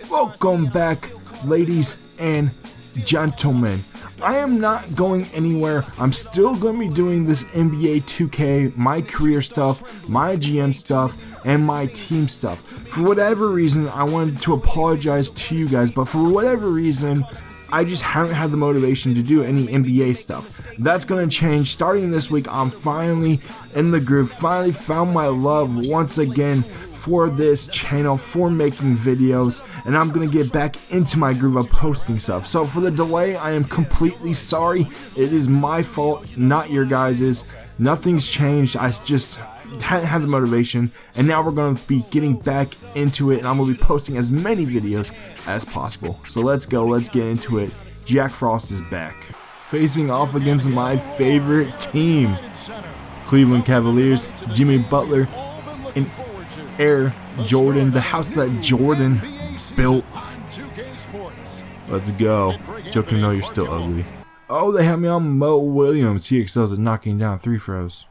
Welcome back, ladies and gentlemen. I am not going anywhere. I'm still going to be doing this NBA 2K, my career stuff, my GM stuff, and my team stuff. For whatever reason, I wanted to apologize to you guys, but for whatever reason, I just haven't had the motivation to do any NBA stuff. That's going to change starting this week. I'm finally in the groove, finally found my love once again for this channel, for making videos, and I'm going to get back into my groove of posting stuff. So for the delay, I am completely sorry. It is my fault, not your guys's. Nothing's changed. I just hadn't had the motivation, and now we're going to be getting back into it, and I'm going to be posting as many videos as possible. So let's go, let's get into it. Jack Frost is back, facing off against my favorite team, Cleveland Cavaliers, Jimmy Butler, and Air Jordan, the house that Jordan built. Let's go. Joking, no, you're still ugly. Oh, they have me on Mo Williams. He excels at knocking down three throws.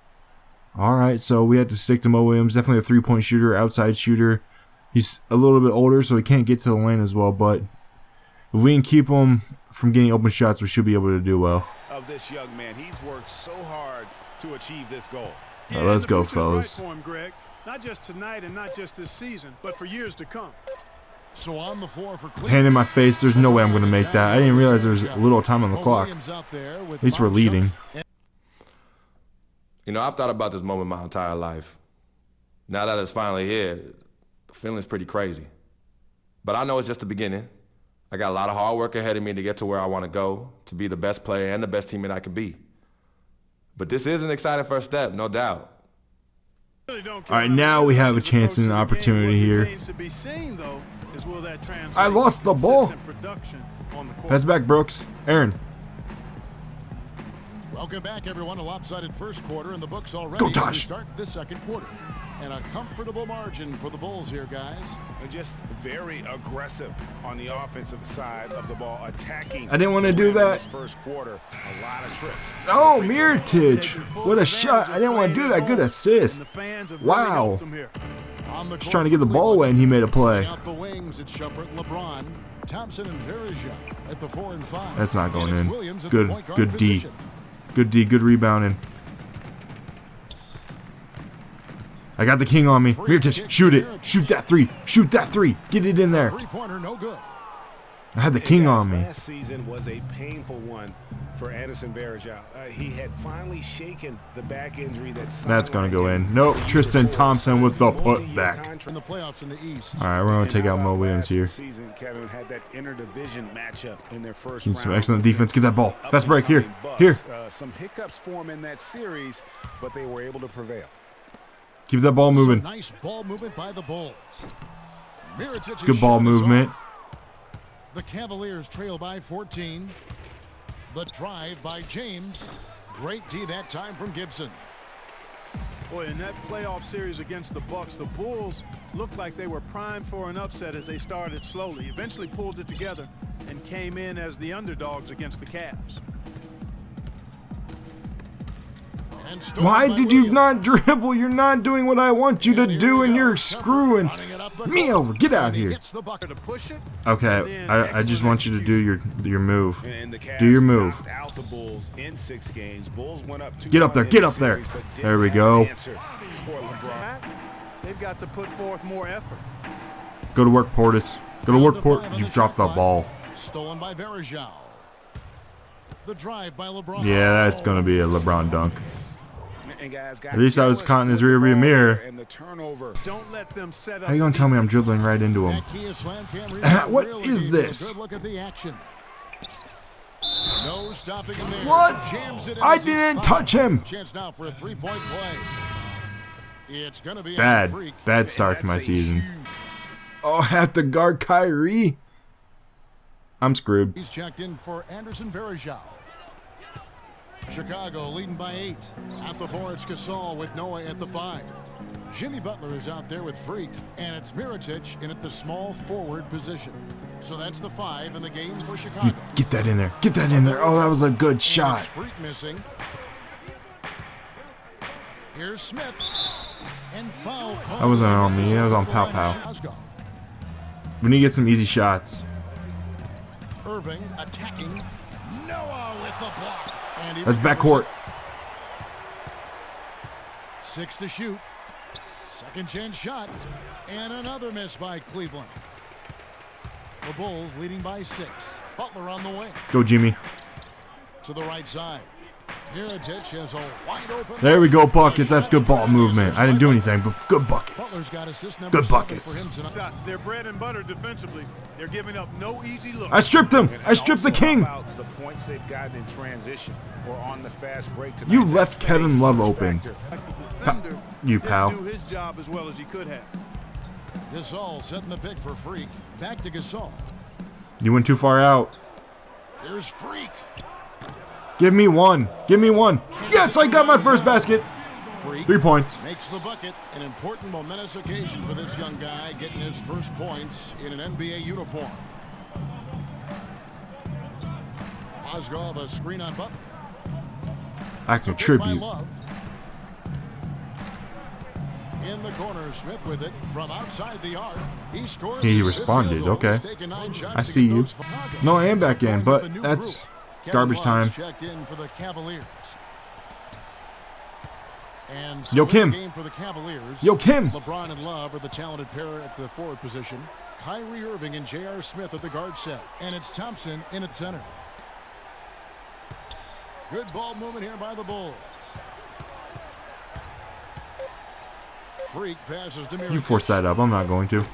Alright, so we had to stick to Mo Williams. Definitely a three-point shooter, outside shooter. He's a little bit older, so he can't get to the lane as well, but if we can keep him from getting open shots, we should be able to do well. Of this young man, he's worked so hard to achieve this goal. Now, let's go, fellas. Not just tonight and not just this season, but for years to come. So on the floor for hand in my face, there's no way I'm going to make that. I didn't realize there was a little time on the clock. At least we're leading. You know, I've thought about this moment my entire life. Now that it's finally here, the feeling's pretty crazy. But I know it's just the beginning. I got a lot of hard work ahead of me to get to where I want to go, to be the best player and the best teammate I can be. But this is an exciting first step, no doubt. Alright, now we have a chance and an opportunity here. I lost the ball. Pass back, Brooks. Aaron. Welcome back, everyone. A lopsided first quarter in the books already. Go, Tosh. Start the second quarter. And a comfortable margin for the Bulls here, guys. They're just very aggressive on the offensive side of the ball, attacking. I didn't want to do that. First quarter, a lot of trips. Oh, Mirotic. What a shot. I didn't want to do that. Good assist. Wow. Just trying to get the ball away, and he made a play. Out the wings, it's Shumpert and LeBron. Thompson and Verija at the 4 and 5. That's not going in. Good D. Good D, good rebounding. I got the king on me. Mirotic, shoot it. Shoot that three. Shoot that three. Get it in there. Three-pointer, no good. I had the king on me. Last season was a painful one for Anderson Verija. He had finally shaken the back injury that's going to go in. Nope, Tristan Thompson with the putback. In the playoffs in the East. All right, we're going to take out Mo Williams here. Kevin had that interdivision matchup in their first need some excellent defense. Get that ball. Fast break here. Here. Some hiccups form in that series, but they were able to prevail. Keep that ball moving. Some nice ball movement by the Bulls. It's good ball movement. The Cavaliers trail by 14. The drive by James. Great D that time from Gibson. Boy, in that playoff series against the Bucks, the Bulls looked like they were primed for an upset as they started slowly, eventually pulled it together, and came in as the underdogs against the Cavs. Why did you not dribble? You're not doing what I want you to do, and you're screwing me over. Get out here. Okay, I just want you to do your move. Do your move. Get up there. Get up there. There we go. They've got to put forth more effort. Go to work, Portis. Go to work, Port. You dropped the ball. Stolen by Verija. The drive by LeBron. Yeah, that's gonna be a LeBron dunk. At least I was caught in his rearview mirror. How are you gonna tell me I'm dribbling right into him? What is this? What? I didn't touch him. Bad start to my season. Oh, I have to guard Kyrie. I'm screwed. He's checked in for Anderson Verija. Chicago leading by 8. At the 4, it's Gasol with Noah at the 5. Jimmy Butler is out there with Freak, and it's Mirotic in at the small forward position. So that's the 5 in the game for Chicago. Get that in there. Get that in there. Oh, that was a good shot. Freak missing. Here's Smith. And foul call. That wasn't on me. That was on Pow Pow. We need to get some easy shots. Irving attacking. Noah with the block. And That's backcourt. 6 to shoot. Second chance shot. And another miss by Cleveland. The Bulls leading by 6. Butler on the wing. Go, Jimmy. To the right side. Mirotic has a wide open. There we go, buckets. That's good ball movement. I didn't do anything, but good buckets. Butler's got assist number Good 7 buckets. for him tonight. Shots. They're bread and butter defensively. They're giving up no easy looks. I stripped him. I stripped the king. About the points they've gotten in transition or on the fast break tonight. You left Kevin Love open. Defender You didn't pal. do his job as well as he could have. Gasol setting the pick for Freak. Back to Gasol. You went too far out. There's Freak. Give me one. Give me one. Yes, I got my first basket. Freak 3 points. makes the bucket. An important momentous occasion for this young guy, getting his first points in an NBA uniform. Mozgov a screen on Butler. I By contribute. Love. In the corner, Smith with it from outside the arc. He scores. He his responded, field goal. okay. He's taken 9 shots I to see get you. those five. No, I am back in, Going but with the new that's group. garbage Kevin Love's time. checked in for the Cavaliers. And Yo, so Kim. the game for the Cavaliers. Yo, Kim. LeBron and Love are the talented pair at the forward position. Kyrie Irving and J.R. Smith at the guard set. And it's Thompson in at center. Good ball movement here by the Bulls. Freak passes to Mirotic. You force that up. I'm not going to.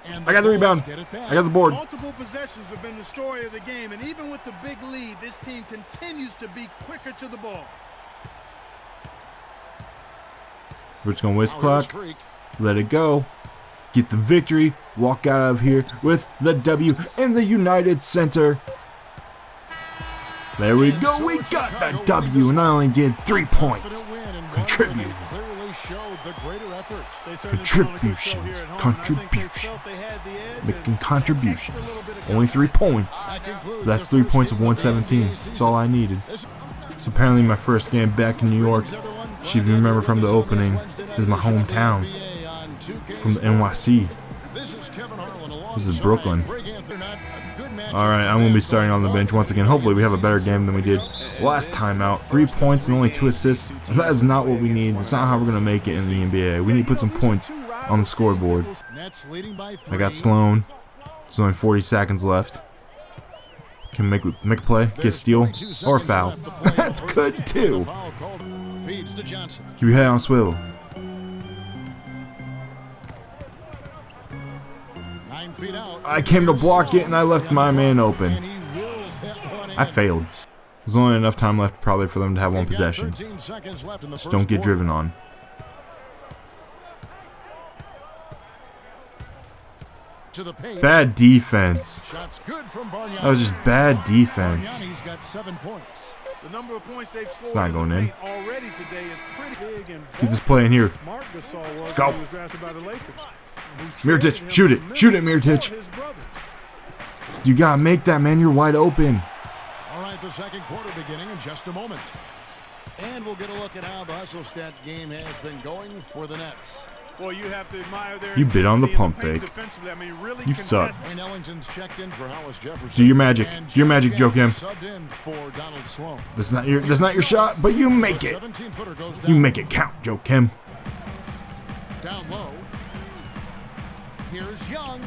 And I got the Bulls rebound. get it back. I got the board. Multiple possessions have been the story of the game, and even with the big lead, this team continues to be quicker to the ball. We're just going to waste Now here's clock. Freak. Let it go. Get the victory. Walk out of here with the W in the United Center. There we go. We got the W, and I only did 3 points. Confident win and one Contribute. where they clearly showed the greater effort. They certainly put on a good show here at home, and I think they felt they had the edge and Making extra contributions. little bit of Only 3 points. That concludes That's the 3 first points of game the 117. NBA That's all I needed. season. So apparently my first game back in New York, if you remember from the opening, is my hometown from the NYC. This is Brooklyn. Alright, I'm going to be starting on the bench once again. Hopefully we have a better game than we did last time out. 3 points and only 2 assists. That is not what we need. It's not how we're going to make it in the NBA. We need to put some points on the scoreboard. I got Sloan. There's only 40 seconds left. Can make a play, get a steal, or a foul. That's good too. Keep your head on swivel. 9 feet out. I came to block it and I left my man open. And he wills that one in. I failed. There's only enough time left probably for them to have one They've got possession. 13 seconds left in the Just first don't get quarter. driven on. To the paint. Bad defense. Shots good from Bargnani. That was just bad defense. Bargnani's got 7 points. The number of points they've scored not in the going in. paint already today is pretty big. And Get this play in here. Mark Gasol was go. when he was drafted by the Lakers. Mirotic, shoot it. Shoot it, Mirotic. His brother. You gotta make that, man. You're wide open. All right, the second quarter beginning in just a moment. And we'll get a look at how the hustle stat game has been going for the Nets. Boy, you have to admire their You bit on the intensity in pump paint fake. defensively. I mean, really You suck. contested. And Ellington's checked in for Hollis Jefferson. Do your magic. And Do your magic, Joakim. Subbed in for Donald Sloan. That's not your shot, but you make it. 17-footer goes down. You make it count, Joakim. Down low. Here's Young.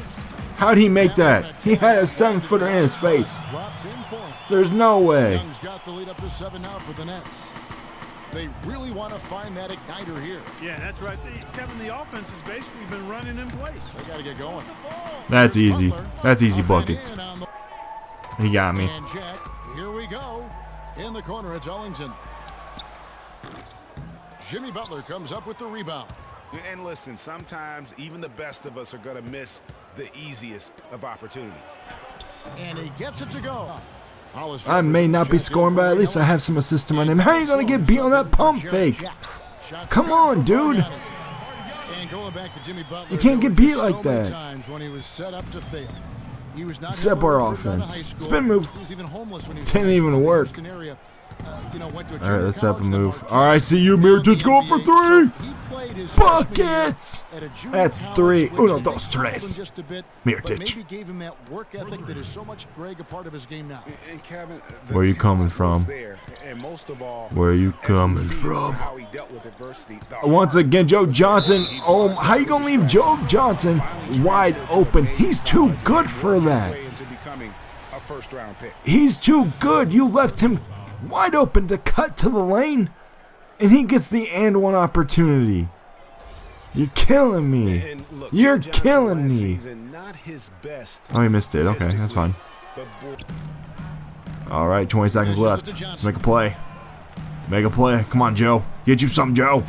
How'd he make that? He had a 7-footer in his face. Drops in for him. There's no way. Young's got the lead up to 7 now for the Nets. They really want to find that igniter here. Yeah, that's right. Kevin, the offense has basically been running in place. They got to get going. That's easy. Butler, That's easy up and buckets. in on the- He got me. And Jack, here we go. In the corner, it's Ellington. Jimmy Butler comes up with the rebound. And listen, sometimes even the best of us are going to miss the easiest of opportunities. And he gets it to go. Hollis I may Jefferson not be checks in scoring, for but at least I have some assists to my name. How are you gonna get beat on that pump fake? Shots Come good on, from dude. Bargnani. And going back to Jimmy Butler, You can't there get were beat so like many that. times when he was set up to fail. He was not Set able to our recruit out of offense. high school. Spin move. He was even homeless when he was Didn't in even the work. Houston area. went to a All right, let's set up a junior move. college, All right, I see you, Mirotic, going for three. He played his freshman year Buckets! at a junior That's college, three. which Uno, I think dos, humbled him tres. just a bit, Mirotic. but maybe gave him that work ethic that is so much, Greg, a part of his game now. And Kevin, Where are you coming from? And most of all, Where are you as we coming see from? how he dealt with adversity, the Once heart again, Joe Johnson. Oh, how you gonna leave Joe Johnson wide open? He's too good for that. way into becoming a first-round pick. He's too good. You left him wide open to cut to the lane, and he gets the and one opportunity. You're killing me. And look, You're Joe Johnson killing last me. season, not his best Oh, he missed it. Okay, that's fine. but boy, All right, 20 seconds left. Let's make a play. Make a play. Come on, Joe. Get you some, Joe.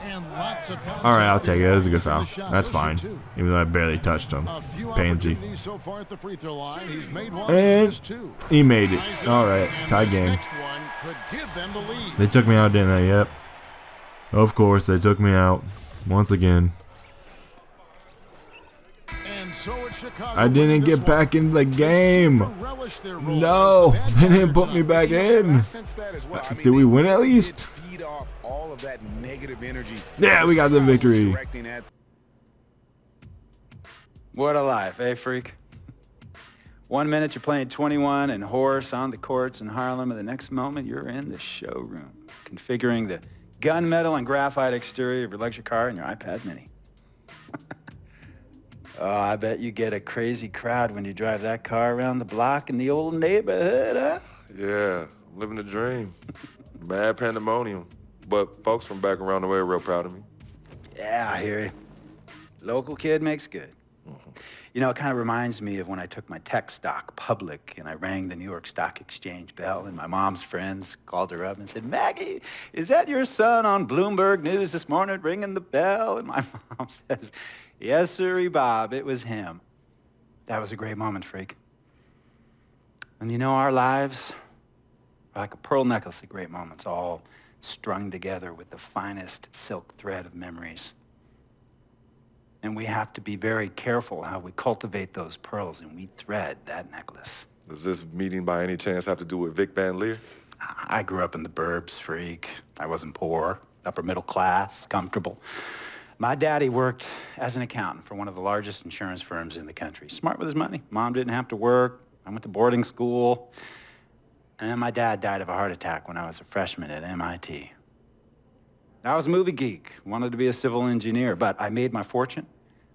And lots of All right, I'll take it. That was a good foul. The shot That's will shoot fine. two. Even though I barely touched him. A few Pansy. opportunities so far at the free throw line. He's made one. And He's missed two. he made it. Ties it All up, right, and tie this game. next one could give them the lead. They took me out, didn't they? Yep. Of course, they took me out. Once again. And so it's Chicago I didn't winning get this back one. into the They game. seem to relish their role No, as the bad they didn't guys put me tonight. back in. I sense that as well. I mean, Did we they win at really least? did feed off all of that negative energy. Yeah, we got the Chicago was victory. directing at What a life, eh, freak? 1 minute you're playing 21 and horse on the courts in Harlem, and the next moment you're in the showroom, configuring the gunmetal and graphite exterior of your luxury car and your iPad mini. Oh, I bet you get a crazy crowd when you drive that car around the block in the old neighborhood, huh? Yeah, living the dream. Bad pandemonium. But folks from back around the way are real proud of me. Yeah, I hear you. Local kid makes good. You know, it kind of reminds me of when I took my tech stock public and I rang the New York Stock Exchange bell and my mom's friends called her up and said, "Maggie, is that your son on Bloomberg News this morning ringing the bell?" And my mom says, "Yes, sirree, Bob, it was him." That was a great moment, freak. And you know, our lives are like a pearl necklace of great moments, all strung together with the finest silk thread of memories. And we have to be very careful how we cultivate those pearls and we thread that necklace. Does this meeting by any chance have to do with Vic Van Leer? I grew up in the burbs, freak. I wasn't poor, upper middle class, comfortable. My daddy worked as an accountant for one of the largest insurance firms in the country. Smart with his money. Mom didn't have to work. I went to boarding school. And then my dad died of a heart attack when I was a freshman at MIT. I was a movie geek, wanted to be a civil engineer, but I made my fortune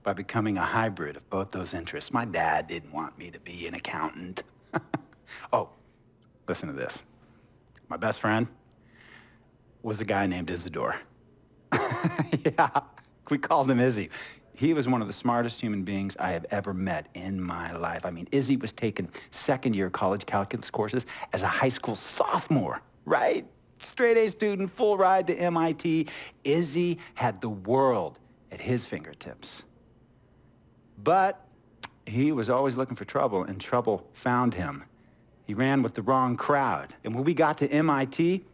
by becoming a hybrid of both those interests. My dad didn't want me to be an accountant. Oh, listen to this. My best friend was a guy named Isidore. Yeah, we called him Izzy. He was one of the smartest human beings I have ever met in my life. I mean, Izzy was taking second-year college calculus courses as a high school sophomore, right? Straight-A student, full ride to MIT. Izzy had the world at his fingertips. But he was always looking for trouble, and trouble found him. He ran with the wrong crowd. And when we got to MIT,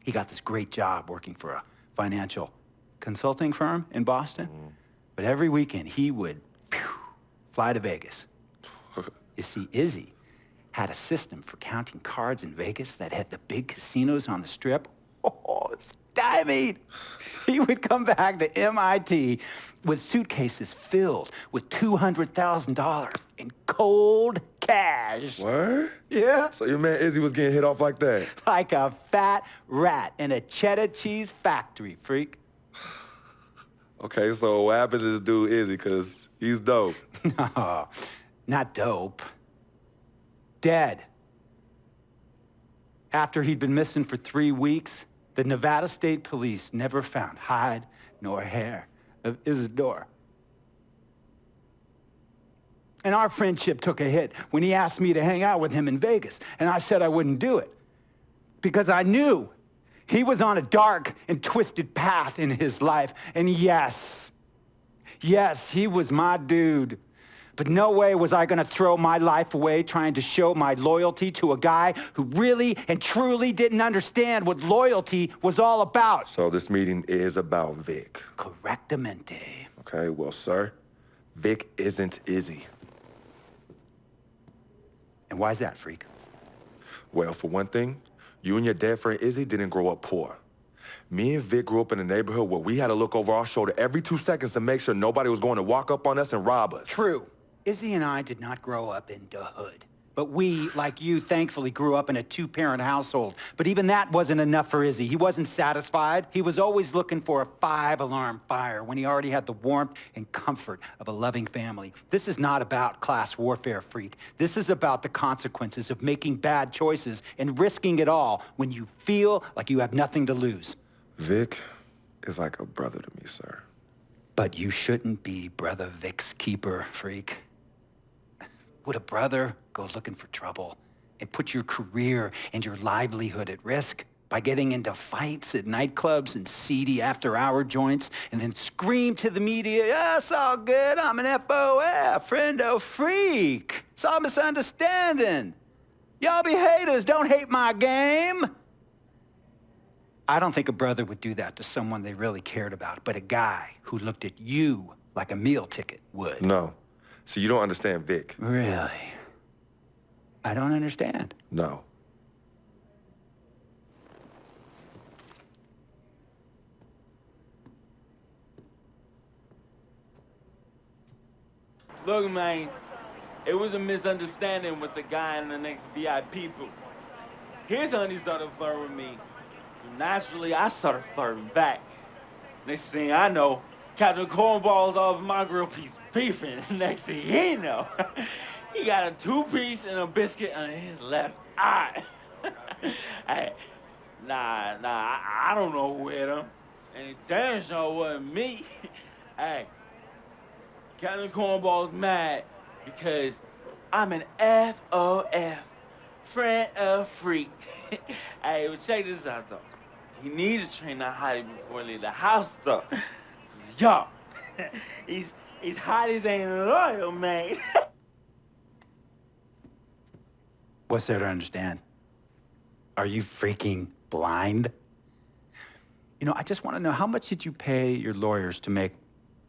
he got this great job working for a financial consulting firm in Boston. But every weekend, he would fly to Vegas. You see, Izzy had a system for counting cards in Vegas that had the big casinos on the Strip. Oh, it's stymied. He would come back to MIT with suitcases filled with $200,000 in cold cash. What? Yeah. So your man Izzy was getting hit off like that? Like a fat rat in a cheddar cheese factory, freak. Okay, so what happened to this dude Izzy? Because he's dope. No, not dope. Dead. After he'd been missing for 3 weeks, the Nevada State Police never found hide nor hair of Isidore. And our friendship took a hit when he asked me to hang out with him in Vegas, and I said I wouldn't do it because I knew he was on a dark and twisted path in his life. And yes, he was my dude. But no way was I gonna throw my life away trying to show my loyalty to a guy who really and truly didn't understand what loyalty was all about. So this meeting is about Vic. Correctamente. Okay, well, sir, Vic isn't Izzy. And why's that, freak? Well, for one thing, You and your dead friend Izzy didn't grow up poor. Me and Vic grew up in a neighborhood where we had to look over our shoulder every 2 seconds to make sure nobody was going to walk up on us and rob us. True. Izzy and I did not grow up in the hood. But we, like you, thankfully grew up in a two-parent household. But even that wasn't enough for Izzy. He wasn't satisfied. He was always looking for a 5-alarm fire when he already had the warmth and comfort of a loving family. This is not about class warfare, freak. This is about the consequences of making bad choices and risking it all when you feel like you have nothing to lose. Vic is like a brother to me, sir. But you shouldn't be Brother Vic's keeper, freak. Would a brother go looking for trouble and put your career and your livelihood at risk by getting into fights at nightclubs and seedy after-hour joints and then scream to the media, "Yeah, it's all good, I'm an FOF, friendo freak. It's all misunderstanding. Y'all be haters, don't hate my game." I don't think a brother would do that to someone they really cared about, but a guy who looked at you like a meal ticket would. No. See, you don't understand Vic. Really? I don't understand. No. Look, man, it was a misunderstanding with the guy in the next VIP booth. His honey started flirting with me, so naturally I started flirting back. Next thing I know, Captain Cornball's off my grill piece beefing. Next thing he know, he got a 2-piece and a biscuit under his left eye. Hey, I don't know who hit him. And it damn sure wasn't me. Hey, Captain Cornball's mad because I'm an FOF, friend of freak. Hey, but check this out though. He needs to train that hottie before he leave the house though. Yo, he's hot as ain't loyal, man. What's there to understand? Are you freaking blind? You know, I just want to know, how much did you pay your lawyers to make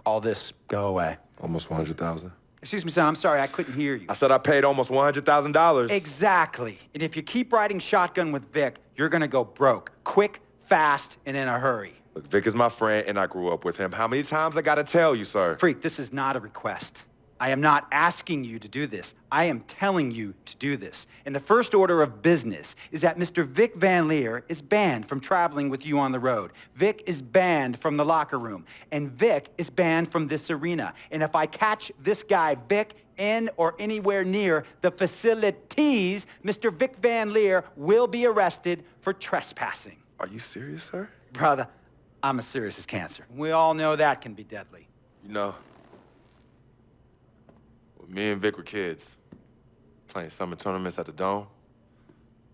all this go away? Almost $100,000. Excuse me, son, I'm sorry, I couldn't hear you. I said I paid almost $100,000. Exactly. And if you keep riding shotgun with Vic, you're gonna go broke. Quick, fast, and in a hurry. Look, Vic is my friend, and I grew up with him. How many times I gotta tell you, sir? Freak, this is not a request. I am not asking you to do this. I am telling you to do this. And the first order of business is that Mr. Vic Van Leer is banned from traveling with you on the road. Vic is banned from the locker room. And Vic is banned from this arena. And if I catch this guy, Vic, in or anywhere near the facilities, Mr. Vic Van Leer will be arrested for trespassing. Are you serious, sir? Brother, I'm as serious as cancer. We all know that can be deadly. You know, when me and Vic were kids, playing summer tournaments at the Dome,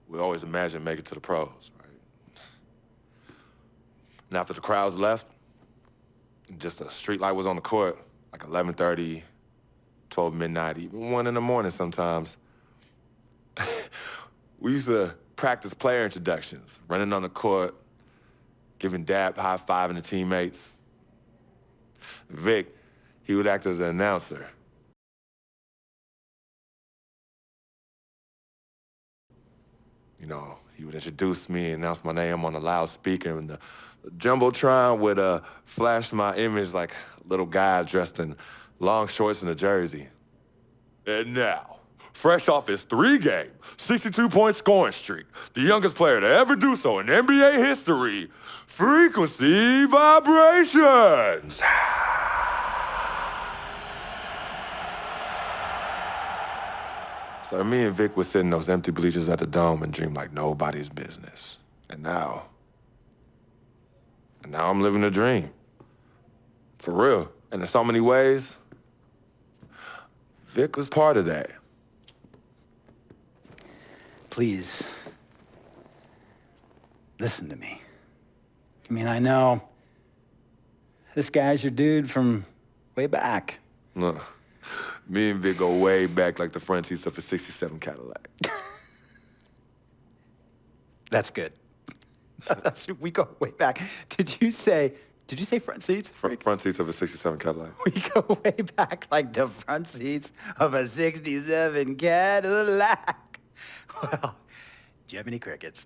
we always imagined making it to the pros, right? And after the crowds left, just a street light was on the court, like 11:30, 12 midnight, even 1 in the morning sometimes. We used to practice player introductions, running on the court, giving dap, high-fiving the teammates. Vic, he would act as an announcer. You know, he would introduce me, announce my name on the loudspeaker, and the Jumbotron would flash my image like a little guy dressed in long shorts and a jersey. And now, fresh off his 3-game, 62-point scoring streak, the youngest player to ever do so in NBA history, Frequency Vibrations. So me and Vic would sit in those empty bleachers at the Dome and dream like nobody's business. And now I'm living a dream. For real. And in so many ways, Vic was part of that. Please, listen to me. I mean, I know this guy's your dude from way back. Look, me and Vic go way back like the front seats of a 67 Cadillac. That's good. We go way back. Did you say front seats? Front seats of a 67 Cadillac. We go way back like the front seats of a 67 Cadillac. Well, Jiminy Crickets.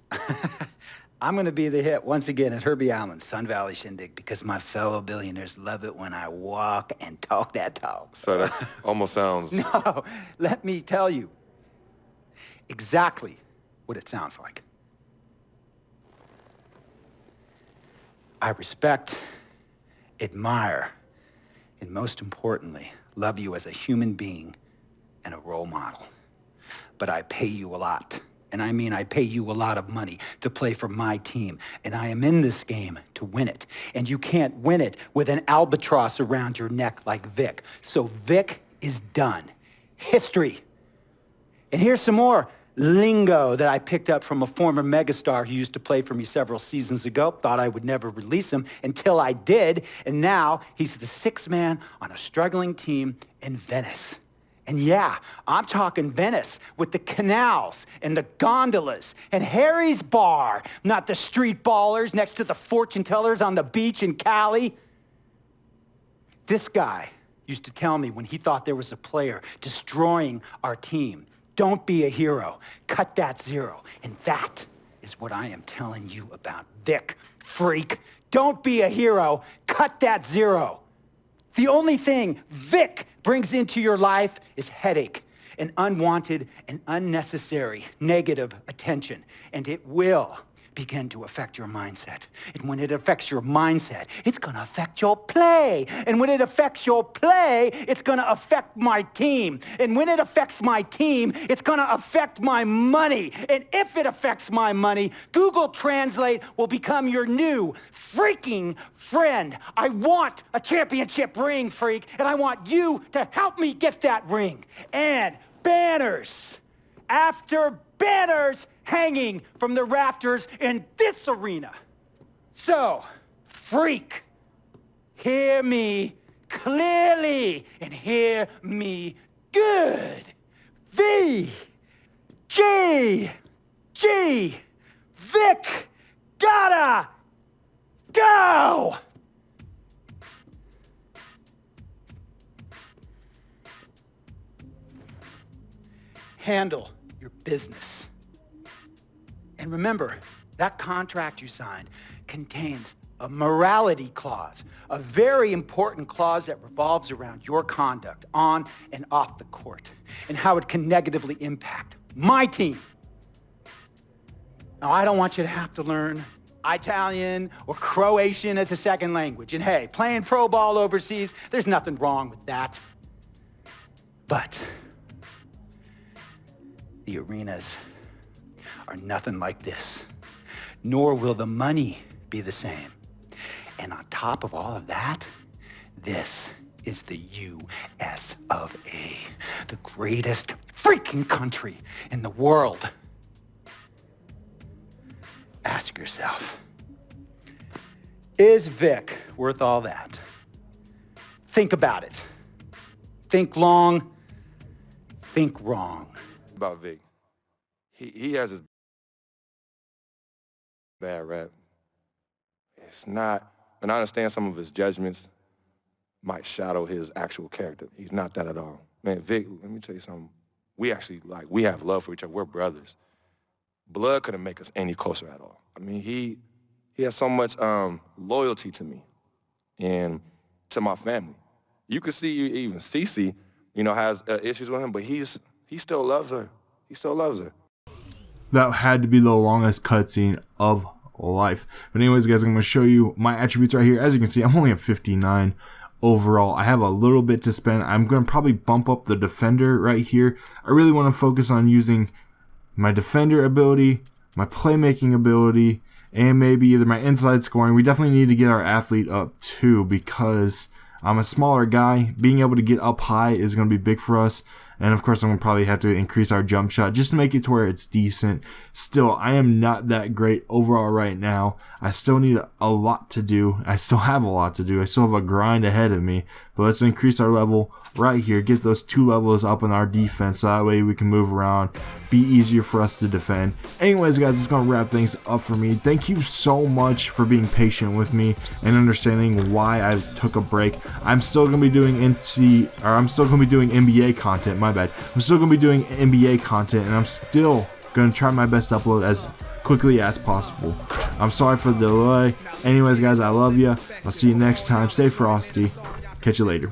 I'm going to be the hit once again at Herbie Allen's Sun Valley Shindig because my fellow billionaires love it when I walk and talk that talk. So that almost sounds... No, let me tell you exactly what it sounds like. I respect, admire, and most importantly, love you as a human being and a role model. But I pay you a lot. And I mean, I pay you a lot of money to play for my team. And I am in this game to win it. And you can't win it with an albatross around your neck like Vic. So Vic is done. History. And here's some more lingo that I picked up from a former megastar who used to play for me several seasons ago. Thought I would never release him until I did. And now he's the sixth man on a struggling team in Venice. And yeah, I'm talking Venice with the canals and the gondolas and Harry's bar, not the street ballers next to the fortune tellers on the beach in Cali. This guy used to tell me when he thought there was a player destroying our team, don't be a hero, cut that zero. And that is what I am telling you about Vic, freak. Don't be a hero, cut that zero. The only thing Vic brings into your life is headache and unwanted and unnecessary negative attention. And it will begin to affect your mindset. And when it affects your mindset, it's going to affect your play. And when it affects your play, it's going to affect my team. And when it affects my team, it's going to affect my money. And if it affects my money, Google Translate will become your new freaking friend. I want a championship ring, freak, and I want you to help me get that ring. And banners after banners hanging from the rafters in this arena. So, freak, hear me clearly and hear me good. V, G, Vic, gotta go! Handle your business. And remember, that contract you signed contains a morality clause, a very important clause that revolves around your conduct on and off the court, and how it can negatively impact my team. Now, I don't want you to have to learn Italian or Croatian as a second language. And hey, playing pro ball overseas, there's nothing wrong with that. But the arenas are nothing like this, nor will the money be the same. And on top of all of that, this is the US of A, the greatest freaking country in the world. Ask yourself, is Vic worth all that? Think about it. Think long, think wrong. About Vic, he has his bad rap. It's not, and I understand some of his judgments might shadow his actual character. He's not that at all. Man, Vic, let me tell you something. We have love for each other. We're brothers. Blood couldn't make us any closer at all. I mean, he has so much loyalty to me and to my family. You could see even Cece, has issues with him, but he still loves her. He still loves her. That had to be the longest cutscene of life. But anyways, guys, I'm going to show you my attributes right here. As you can see, I'm only at 59 overall. I have a little bit to spend. I'm going to probably bump up the defender right here. I really want to focus on using my defender ability, my playmaking ability, and maybe either my inside scoring. We definitely need to get our athlete up too, because I'm a smaller guy. Being able to get up high is going to be big for us. And of course, I'm going to probably have to increase our jump shot just to make it to where it's decent. Still, I am not that great overall right now. I still need a lot to do. I still have a lot to do. I still have a grind ahead of me. But let's increase our level right here. Get those 2 levels up in our defense so that way we can move around. Be easier for us to defend. Anyways, guys, it's going to wrap things up for me. Thank you so much for being patient with me and understanding why I took a break. I'm still going to be doing NBA content. My bad. I'm still going to be doing NBA content, and I'm still Gonna try my best to upload as quickly as possible. I'm sorry for the delay. Anyways, guys, I love you. I'll see you next time. Stay frosty. Catch you later.